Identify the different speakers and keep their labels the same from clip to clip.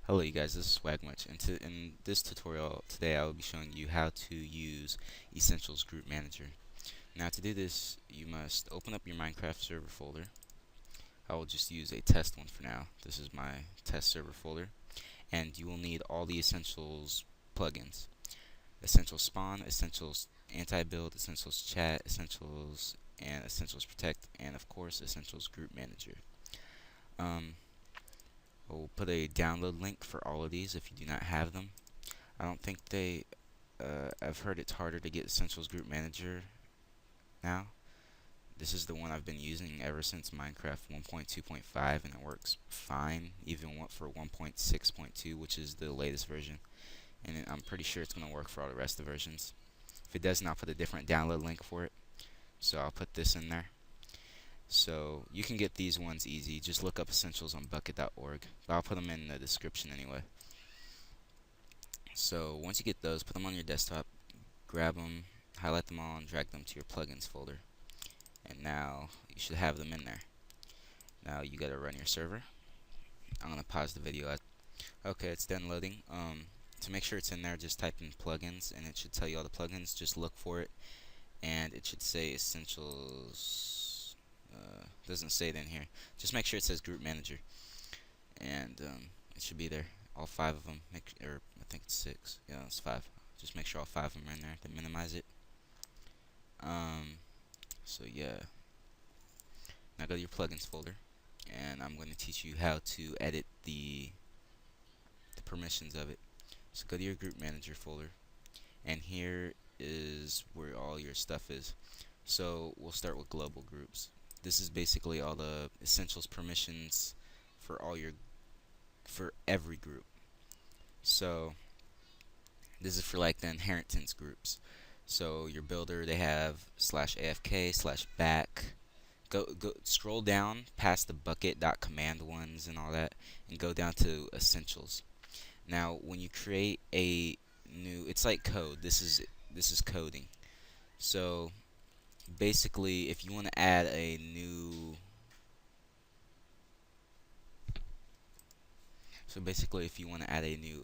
Speaker 1: Hello you guys, this is Swagmuch, and in this tutorial today I will be showing you how to use Essentials Groupmanager. Now to do this, you must open up your Minecraft server folder. I will just use a test one for now. This is my test server folder, and you will need all the Essentials plugins. Essentials Spawn, Essentials Anti-Build, Essentials Chat, Essentials and Essentials Protect, and of course Essentials Group Manager. We'll put a download link for all of these if you do not have them. I don't think I've heard it's harder to get Essentials Group Manager now. This is the one I've been using ever since Minecraft 1.2.5, and it works fine, even for 1.6.2, which is the latest version. And I'm pretty sure it's going to work for all the rest of the versions. If it doesn't, I'll put a different download link for it. So I'll put this in there. So you can get these ones easy. Just look up Essentials on bucket.org. I'll put them in the description anyway. So once you get those, put them on your desktop, grab them, highlight them all, and drag them to your plugins folder. And now you should have them in there. Now you gotta run your server. I'm gonna pause the video. Okay, it's done loading. To make sure it's in there, just type in plugins, and it should tell you all the plugins. Just look for it, and it should say Essentials. Doesn't say it in here. Just make sure it says Group Manager, and it should be there. All 5 of them. Or I think it's 6. Yeah, it's 5. Just make sure all 5 of them are in there to minimize it. So yeah. Now go to your plugins folder, and I'm going to teach you how to edit the permissions of it. So go to your group manager folder, and here is where all your stuff is. So we'll start with global groups. This is basically all the essentials permissions for every group. So this is for like the inheritance groups. So your builder, they have /AFK/back. Go scroll down past the bucket.command ones and all that, and go down to essentials. Now when you create a new, it's like code. This is coding. So basically, if you want to add a new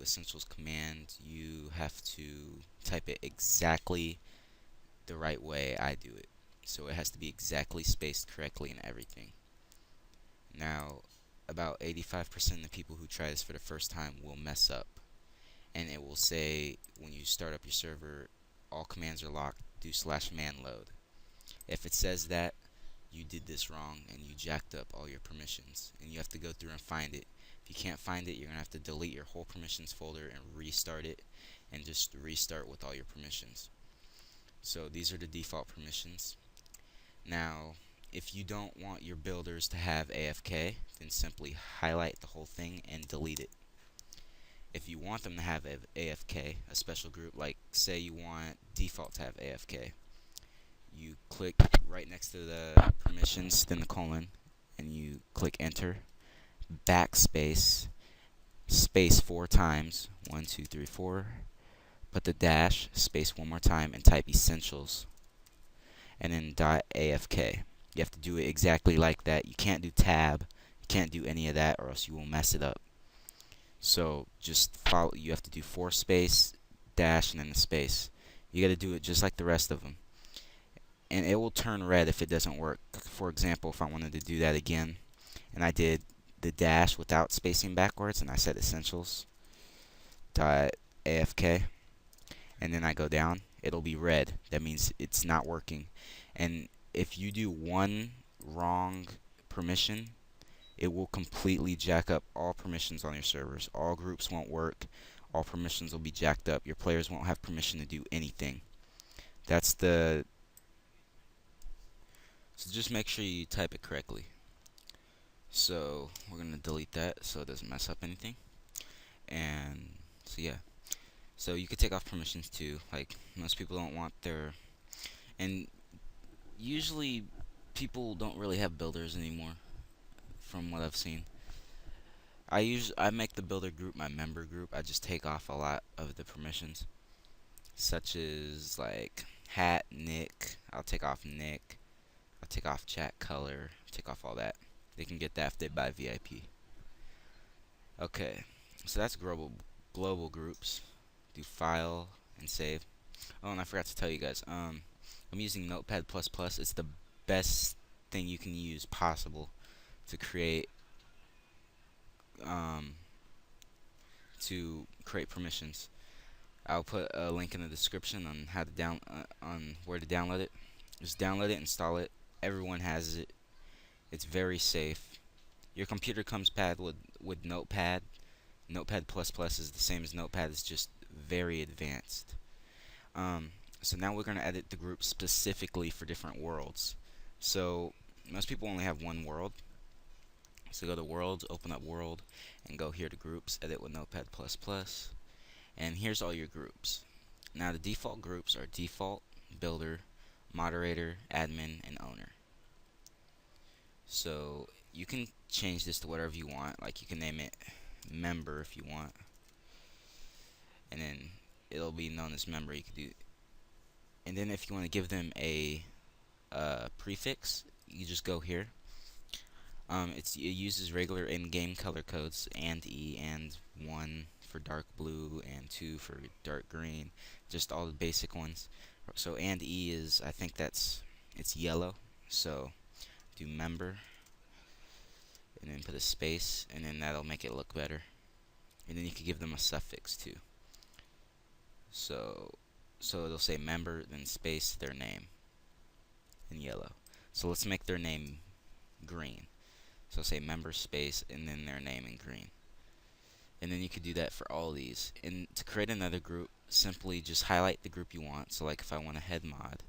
Speaker 1: essentials command, you have to type it exactly the right way I do it. So it has to be exactly spaced correctly and everything. Now, about 85% of the people who try this for the first time will mess up. And it will say, when you start up your server, all commands are locked, do /manload. If it says that, you did this wrong and you jacked up all your permissions. And you have to go through and find it. If you can't find it, you're going to have to delete your whole permissions folder and restart it. And just restart with all your permissions. So these are the default permissions. Now, if you don't want your builders to have AFK, then simply highlight the whole thing and delete it. If you want them to have AFK, a special group, like say you want default to have AFK, you click right next to the permissions, then the colon, and you click enter, backspace, space 4 times, 1, 2, 3, 4, put the dash, space 1 more time, and type essentials, and then .afk. You have to do it exactly like that. You can't do tab, you can't do any of that, or else you will mess it up. So just follow. You have to do 4 space, dash, and then the space. You got to do it just like the rest of them, and it will turn red if it doesn't work. For example, if I wanted to do that again, and I did the dash without spacing backwards, and I said essentials .afk, and then I go down, it'll be red. That means it's not working. And if you do one wrong permission, it will completely jack up all permissions on your servers. All groups won't work. All permissions will be jacked up. Your players won't have permission to do anything. So just make sure you type it correctly. So we're going to delete that so it doesn't mess up anything. And so yeah. So you could take off permissions too. Like, most people don't want their... And usually people don't really have builders anymore, from what I've seen. I make the builder group my member group. I just take off a lot of the permissions, such as like hat, Nick. I'll take off Nick. I'll take off chat color. Take off all that. They can get that if they buy VIP. Okay. So that's global groups. Do file and save. Oh, and I forgot to tell you guys. I'm using Notepad++. It's the best thing you can use possible to create um, permissions. I'll put a link in the description on how to on where to download it. Just download it, install it. Everyone has it. It's very safe. Your computer comes pad with Notepad. Notepad++ is the same as Notepad. It's just very advanced. Um, so now we're going to edit the group specifically for different worlds. So most people only have one world. So go to Worlds, open up World, and go here to Groups, edit with Notepad++. And here's all your groups. Now the default groups are Default, Builder, Moderator, Admin, and Owner. So you can change this to whatever you want. Like you can name it Member if you want, and then it'll be known as Member. You can do, and then if you want to give them a prefix, you just go here. It uses regular in-game color codes, and E, and 1 for dark blue, and 2 for dark green, just all the basic ones. So and E is, I think it's yellow, so do member, and then put a space, and then that'll make it look better. And then you can give them a suffix too. So it'll say member, then space, their name, in yellow. So let's make their name green. So say member space and then their name in green. And then you could do that for all these. And to create another group, simply just highlight the group you want. So like if I want a head mod,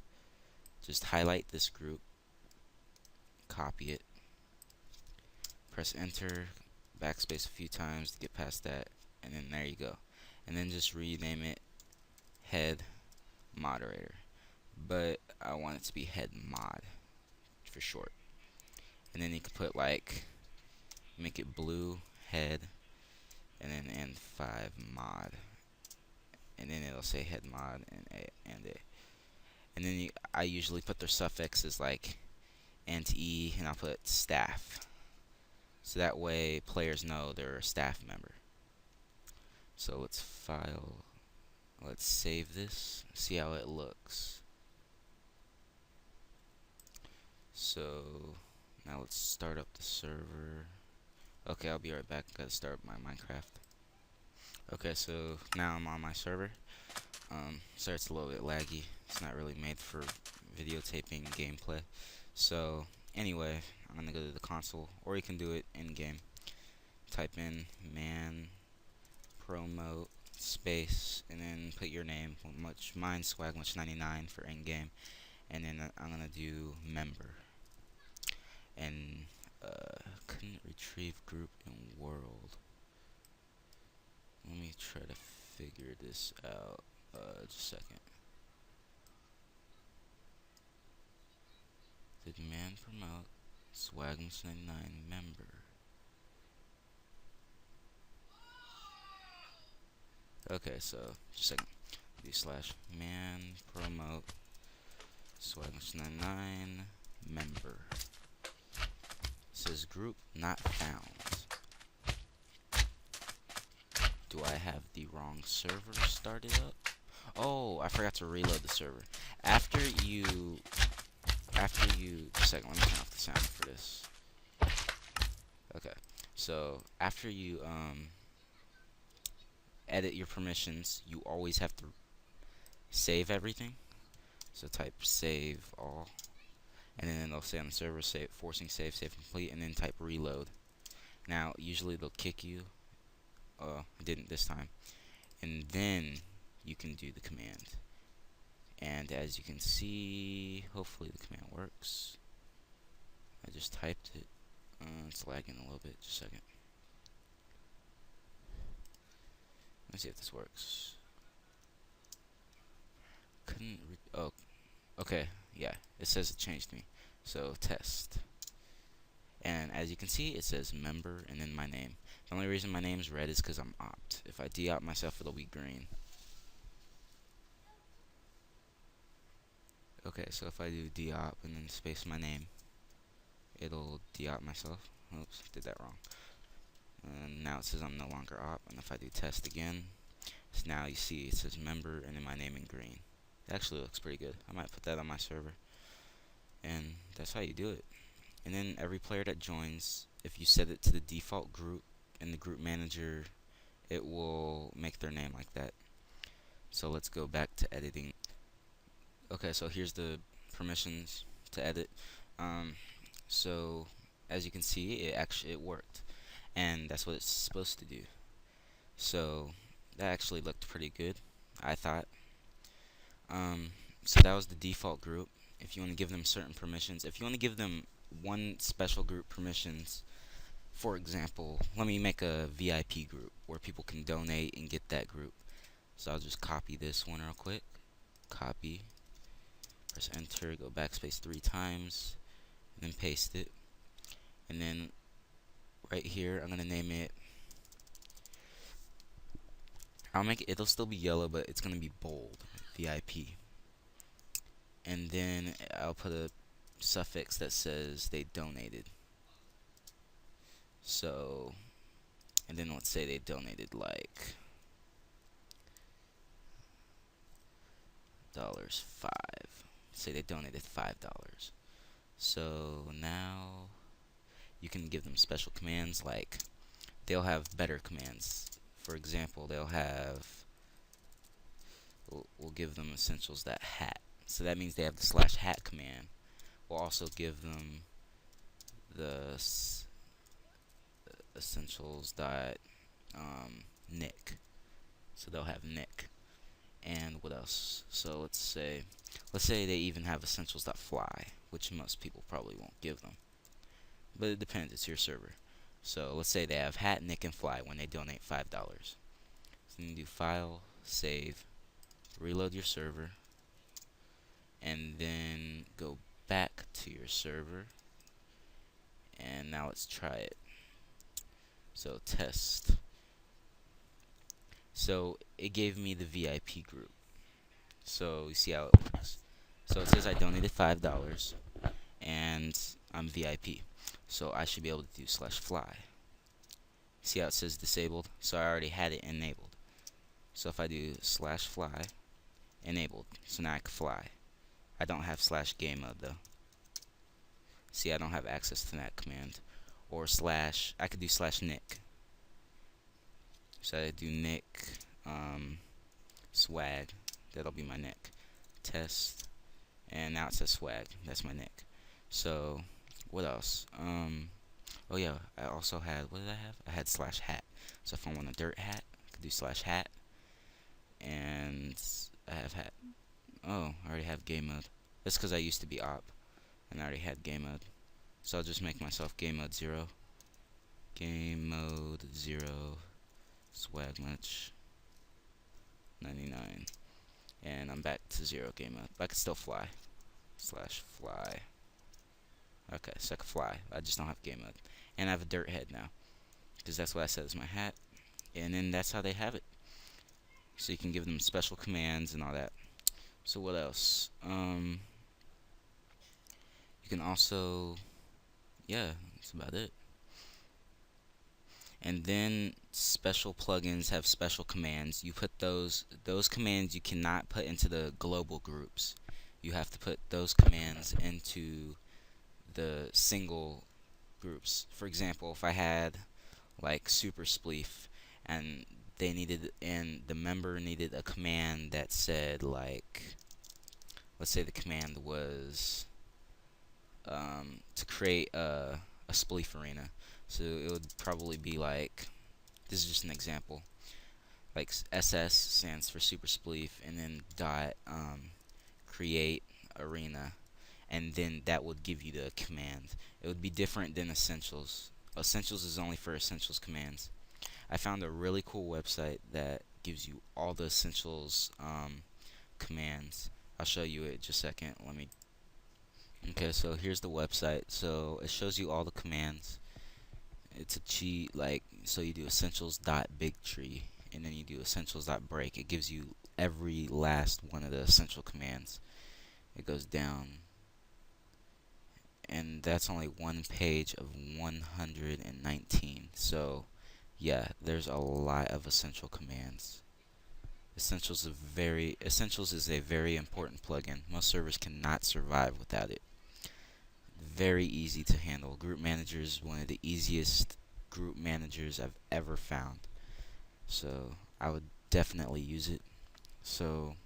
Speaker 1: just highlight this group, copy it, press enter, backspace a few times to get past that, and then there you go. And then just rename it head moderator. But I want it to be head mod for short. And then you could put like, make it blue head, and then N5 mod, and then it'll say head mod and A. And then I usually put their suffixes like ant E, and I'll put staff, so that way players know they're a staff member. So let's save this, see how it looks. So now let's start up the server. Okay, I'll be right back. Gotta start my Minecraft. Okay, so now I'm on my server. Sorry it's a little bit laggy. It's not really made for videotaping gameplay. So anyway, I'm gonna go to the console, or you can do it in game. Type in man promote space, and then put your name. Mine's swagmuch99 for in game, and then I'm gonna do member. And couldn't retrieve group in world. Let me try to figure this out. Just a second. Did man promote swagmuch99 member? Okay, so just a second. Do / man promote swagmuch99 member. Says group not found. Do I have the wrong server started up? Oh, I forgot to reload the server. After you just a second, let me turn off the sound for this. Okay, so after you edit your permissions, you always have to save everything. So type save all, and then they'll say on the server forcing save complete, and then type reload. Now usually they'll kick you. It didn't this time. And then you can do the command. And as you can see, hopefully the command works. I just typed it. It's lagging a little bit. Just a second. Let's see if this works. Oh, okay. Yeah, it says it changed me. So test. And as you can see, it says member and then my name. The only reason my name's red is because I'm opt. If I de-opt myself, it'll be green. Okay, so if I do de-opt and then space my name, it'll de-opt myself. Oops, did that wrong. And now it says I'm no longer op. And if I do test again, so now you see it says member and then my name in green. It actually looks pretty good. I might put that on my server. And that's how you do it. And then every player that joins, if you set it to the default group in the group manager, it will make their name like that. So let's go back to editing. Okay, so here's the permissions to edit. So as you can see, it worked, and that's what it's supposed to do. So that actually looked pretty good, I thought. So that was the default group. If you want to give them certain permissions, if you want to give them one special group permissions, for example, let me make a VIP group where people can donate and get that group. So I'll just copy this one real quick. Copy, press enter, go backspace 3 times, and then paste it. And then right here, I'm gonna name it. It'll still be yellow, but it's gonna be bold, VIP. And then I'll put a suffix that says they donated. So, and then let's say they donated like $5. Say they donated $5. So now you can give them special commands, like they'll have better commands. For example, they'll have, we'll give them essentials that hat. So that means they have the /hat command. We'll also give them the essentials dot nick. So they'll have nick. And what else? So let's say they even have essentials dot fly, which most people probably won't give them. But it depends, it's your server. So let's say they have hat, nick, and fly when they donate $5. So you can do file, save, reload your server, and then go back to your server. And now let's try it. So test. So it gave me the VIP group. So you see how it works. So it says I donated $5 and I'm VIP. So I should be able to do /fly. See how it says disabled? So I already had it enabled. So if I do /fly, enabled. So now I can fly. I don't have /game mode though. See, I don't have access to that command. Or I could do /nick. So I do nick, swag. That'll be my nick. Test. And now it says swag. That's my nick. So what else? Oh yeah, I also had, what did I have? I had /hat. So if I want a dirt hat, I could do /hat. And I have hat. Oh, I already have game mode. That's because I used to be op, and I already had game mode. So I'll just make myself game mode 0. Game mode 0. Swag match 99. And I'm back to 0 game mode. But I can still fly. /fly. Okay, so I can fly. I just don't have game mode. And I have a dirt head now, because that's what I said is my hat. And then that's how they have it. So you can give them special commands and all that. So what else? You can also, yeah, that's about it. And then special plugins have special commands. You put those commands you cannot put into the global groups. You have to put those commands into the single groups. For example, if I had like super spleef and the member needed a command that said, like, let's say the command was to create a spleef arena. So it would probably be like, this is just an example, like SS stands for super spleef, and then dot create arena, and then that would give you the command. It would be different than essentials. Essentials is only for essentials commands. I found a really cool website that gives you all the essentials commands. I'll show you it in just a second. Okay, so here's the website. So it shows you all the commands. It's a cheat, like, so you do essentials.bigtree, and then you do essentials.break. It gives you every last one of the essential commands. It goes down, and that's only one page of 119. So Yeah, there's a lot of essential commands. Essentials is a very important plugin. Most servers cannot survive without it. Very easy to handle. Group Manager is one of the easiest group managers I've ever found. So I would definitely use it. So,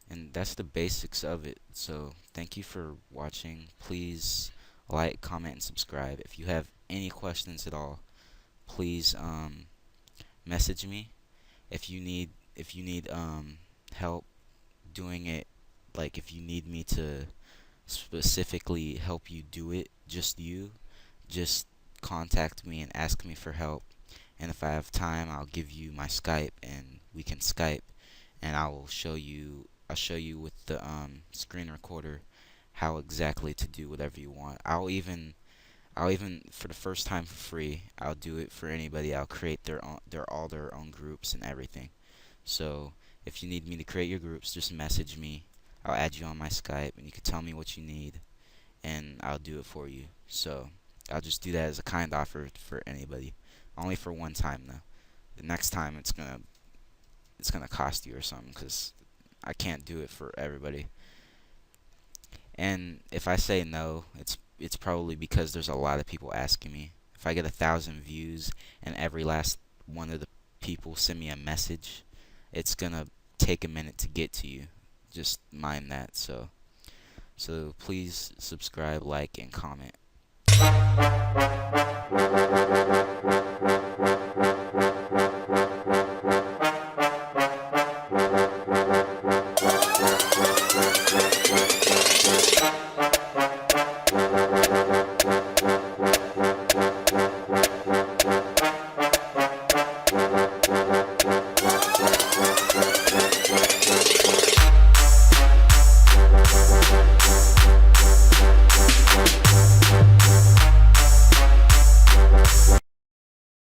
Speaker 1: and that's the basics of it. So thank you for watching. Please like, comment, and subscribe. If you have any questions at all, please message me. If you need help doing it, like if you need me to specifically help you do it, just contact me and ask me for help. And if I have time, I'll give you my Skype and we can Skype, and I'll show you with the screen recorder how exactly to do whatever you want. I'll even for the first time for free, I'll do it for anybody. I'll create their own groups and everything. So if you need me to create your groups, just message me. I'll add you on my Skype and you can tell me what you need and I'll do it for you. So I'll just do that as a kind offer for anybody. Only for one time though. The next time it's gonna cost you or something because I can't do it for everybody. And if I say no, it's probably because there's a lot of people asking me. If I get 1,000 views and every last one of the people send me a message, it's gonna take a minute to get to you. Just mind that. So please subscribe, like, and comment.